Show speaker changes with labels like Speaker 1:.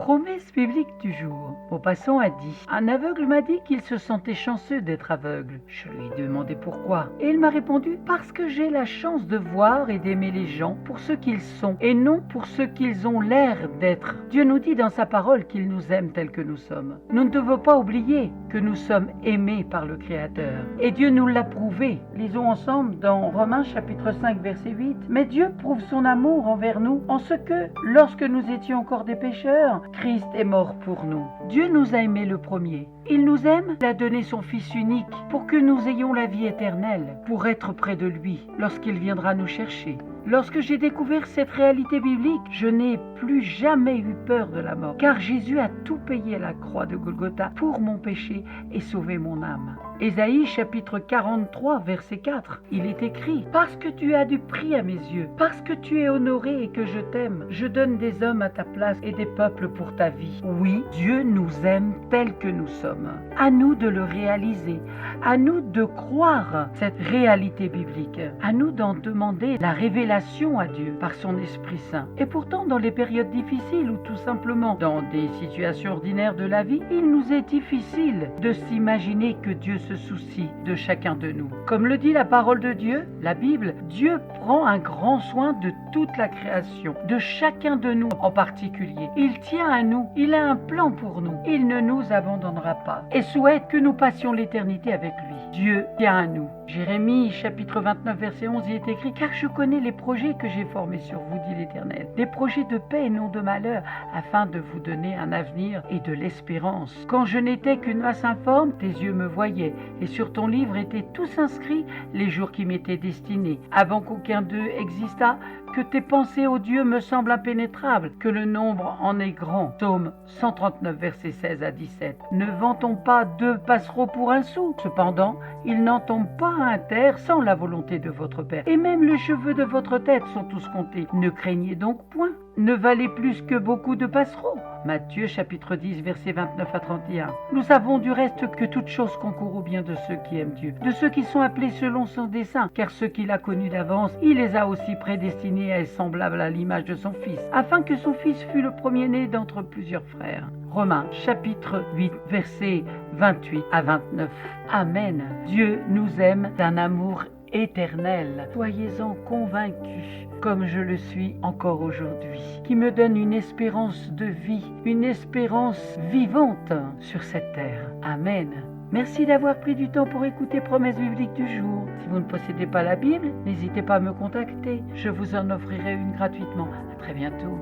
Speaker 1: Promesse biblique du jour. Maupassant a dit: un aveugle m'a dit qu'il se sentait chanceux d'être aveugle. Je lui ai demandé pourquoi. Et il m'a répondu: parce que j'ai la chance de voir et d'aimer les gens pour ce qu'ils sont et non pour ce qu'ils ont l'air d'être. Dieu nous dit dans sa parole qu'il nous aime tels que nous sommes. Nous ne devons pas oublier que nous sommes aimés par le Créateur. Et Dieu nous l'a prouvé. Lisons ensemble dans Romains chapitre 5 verset 8. Mais Dieu prouve son amour envers nous en ce que, lorsque nous étions encore des pécheurs, Christ est mort pour nous. Dieu nous a aimés le premier. Il nous aime, il a donné son Fils unique pour que nous ayons la vie éternelle, pour être près de lui lorsqu'il viendra nous chercher. Lorsque j'ai découvert cette réalité biblique, je n'ai plus jamais eu peur de la mort, car Jésus a tout payé à la croix de Golgotha pour mon péché et sauvé mon âme. Ésaïe chapitre 43 verset 4, il est écrit: parce que tu as du prix à mes yeux, parce que tu es honoré et que je t'aime, je donne des hommes à ta place et des peuples pour ta vie. Oui, Dieu nous aime tels que nous sommes. À nous de le réaliser, à nous de croire cette réalité biblique, à nous d'en demander la révélation à Dieu par son Esprit Saint. Et pourtant, dans les périodes difficiles ou tout simplement dans des situations ordinaires de la vie, il nous est difficile de s'imaginer que Dieu se soucie de chacun de nous. Comme le dit la parole de Dieu, la Bible, Dieu prend un grand soin de toute la création, de chacun de nous en particulier. Il tient à nous, il a un plan pour nous, il ne nous abandonnera pas et souhaite que nous passions l'éternité avec lui. Dieu tient à nous. Jérémie chapitre 29 verset 11 y est écrit: car je connais les projets que j'ai formés sur vous, dit l'Éternel, des projets de paix et non de malheur, afin de vous donner un avenir et de l'espérance. Quand je n'étais qu'une masse informe, tes yeux me voyaient, et sur ton livre étaient tous inscrits les jours qui m'étaient destinés, avant qu'aucun d'eux existât, que tes pensées, ô Dieu, me semblent impénétrables, que le nombre en est grand. Psaume 139, versets 16 à 17. Ne vantons pas 2 passereaux pour un sou. Cependant, il n'en tombe pas un terre sans la volonté de votre Père. Et même les cheveux de votre tête sont tous comptés. Ne craignez donc point. Ne valez plus que beaucoup de passereaux. Matthieu chapitre 10 versets 29 à 31. Nous savons du reste que toute chose concourt au bien de ceux qui aiment Dieu, de ceux qui sont appelés selon son dessein, car ceux qu'il a connus d'avance, il les a aussi prédestinés à être semblables à l'image de son Fils, afin que son Fils fût le premier-né d'entre plusieurs frères. Romains chapitre 8 versets 28 à 29. Amen. Dieu nous aime d'un amour éternel. Soyez-en convaincus, comme je le suis encore aujourd'hui, qui me donne une espérance de vie, une espérance vivante sur cette terre. Amen. Merci d'avoir pris du temps pour écouter Promesse biblique du jour. Si vous ne possédez pas la Bible, n'hésitez pas à me contacter. Je vous en offrirai une gratuitement. À très bientôt.